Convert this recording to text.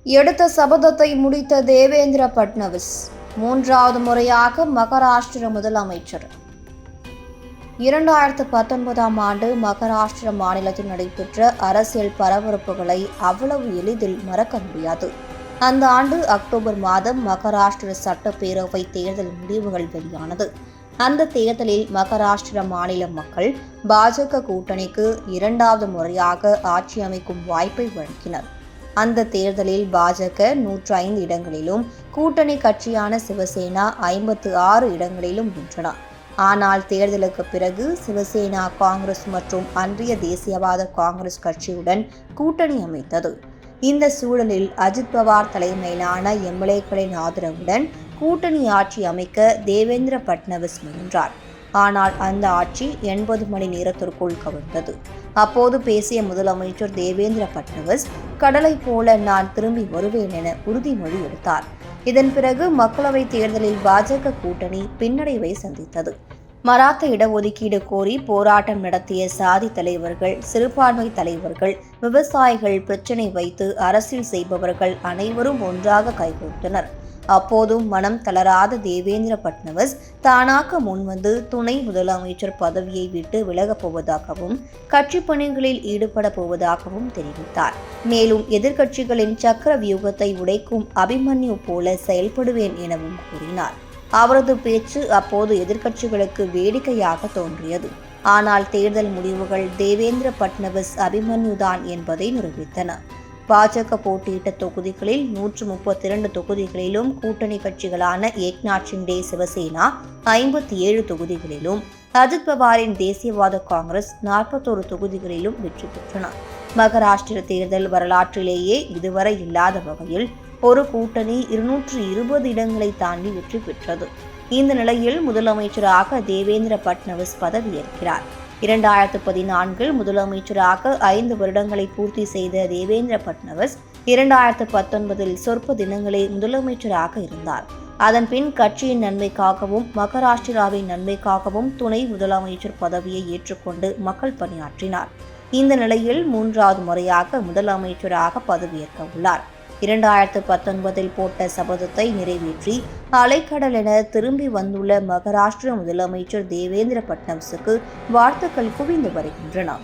எடுத்த சபதத்தை முடித்த தேவேந்திர பட்னவிஸ் மூன்றாவது முறையாக மகாராஷ்டிர முதலமைச்சர். 2019ஆம் ஆண்டு மகாராஷ்டிர மாநிலத்தில் நடைபெற்ற அரசியல் பரபரப்புகளை அவ்வளவு எளிதில் மறக்க முடியாது. அந்த ஆண்டு அக்டோபர் மாதம் மகாராஷ்டிர சட்டப்பேரவை தேர்தல் முடிவுகள் வெளியானது. அந்த தேர்தலில் மகாராஷ்டிர மாநில மக்கள் பாஜக கூட்டணிக்கு இரண்டாவது முறையாக ஆட்சி அமைக்கும் வாய்ப்பை வழங்கினர். அந்த தேர்தலில் பாஜக 105 இடங்களிலும், கூட்டணி கட்சியான சிவசேனா 56 இடங்களிலும் வென்றன. ஆனால் தேர்தலுக்கு பிறகு சிவசேனா காங்கிரஸ் மற்றும் அன்றைய தேசியவாத காங்கிரஸ் கட்சியுடன் கூட்டணி அமைத்தது. இந்த சூழலில் அஜித் பவார் தலைமையிலான எம்எல்ஏக்களின் ஆதரவுடன் கூட்டணி ஆட்சி அமைக்க தேவேந்திர பட்னவிஸ் முயன்றார். ஆனால் அந்த ஆட்சி 80 மணி நேரத்திற்குள் கவிழ்ந்தது. அப்போது பேசிய முதலமைச்சர் தேவேந்திர பட்னவிஸ், கடலை போல நான் திரும்பி வருவேன் என உறுதிமொழி எடுத்தார். இதன் பிறகு மக்களவைத் தேர்தலில் பாஜக கூட்டணி பின்னடைவை சந்தித்தது. மராத்த இடஒதுக்கீடு கோரி போராட்டம் நடத்திய சாதி தலைவர்கள், சிறுபான்மை தலைவர்கள், விவசாயிகள் பிரச்சினை வைத்து அரசியல் செய்பவர்கள் அனைவரும் ஒன்றாக கைகோர்த்தனர். அப்போதும் மனம் தளராத தேவேந்திர பட்னவிஸ் தானாக முன்வந்து துணை முதலமைச்சர் பதவியை விட்டு விலகப் போவதாகவும், கட்சி பணிகளில் ஈடுபட போவதாகவும் தெரிவித்தார். மேலும் எதிர்க்கட்சிகளின் சக்கர வியூகத்தை உடைக்கும் அபிமன்யு போல செயல்படுவேன் எனவும் கூறினார். அவரது பேச்சு அப்போது எதிர்க்கட்சிகளுக்கு வேடிக்கையாக தோன்றியது. ஆனால் தேர்தல் முடிவுகள் தேவேந்திர பட்னவிஸ் அபிமன்யுதான் என்பதை நிரூபித்தன. பாஜக போட்டியிட்ட தொகுதிகளில் 132 தொகுதிகளிலும், கூட்டணி கட்சிகளான ஏக்நாத் ஷிண்டே சிவசேனா 57 தொகுதிகளிலும், அஜித் பவாரின் தேசியவாத காங்கிரஸ் 41 தொகுதிகளிலும் வெற்றி பெற்றன. மகாராஷ்டிர தேர்தல் வரலாற்றிலேயே இதுவரை இல்லாத வகையில் ஒரு கூட்டணி 220 இடங்களை தாண்டி வெற்றி பெற்றது. இந்த நிலையில் முதலமைச்சராக தேவேந்திர பட்னவிஸ் பதவியேற்கிறார். 2014 முதலமைச்சராக 5 வருடங்களை பூர்த்தி செய்த தேவேந்திர பட்னவிஸ் 2019 சொற்ப தினங்களே முதலமைச்சராக இருந்தார். அதன்பின் கட்சியின் நன்மைக்காகவும் மகாராஷ்டிராவின் நன்மைக்காகவும் துணை முதலமைச்சர் பதவியை ஏற்றுக்கொண்டு மக்கள் பணியாற்றினார். இந்த நிலையில் 3வது முறையாக முதலமைச்சராக பதவியேற்க உள்ளார். 2019 போட்ட சபதத்தை நிறைவேற்றி அலைக்கடல் என திரும்பி வந்துள்ள மகாராஷ்டிர முதலமைச்சர் தேவேந்திர பட்னவிஸுக்கு வாழ்த்துக்கள் குவிந்து வருகின்றன.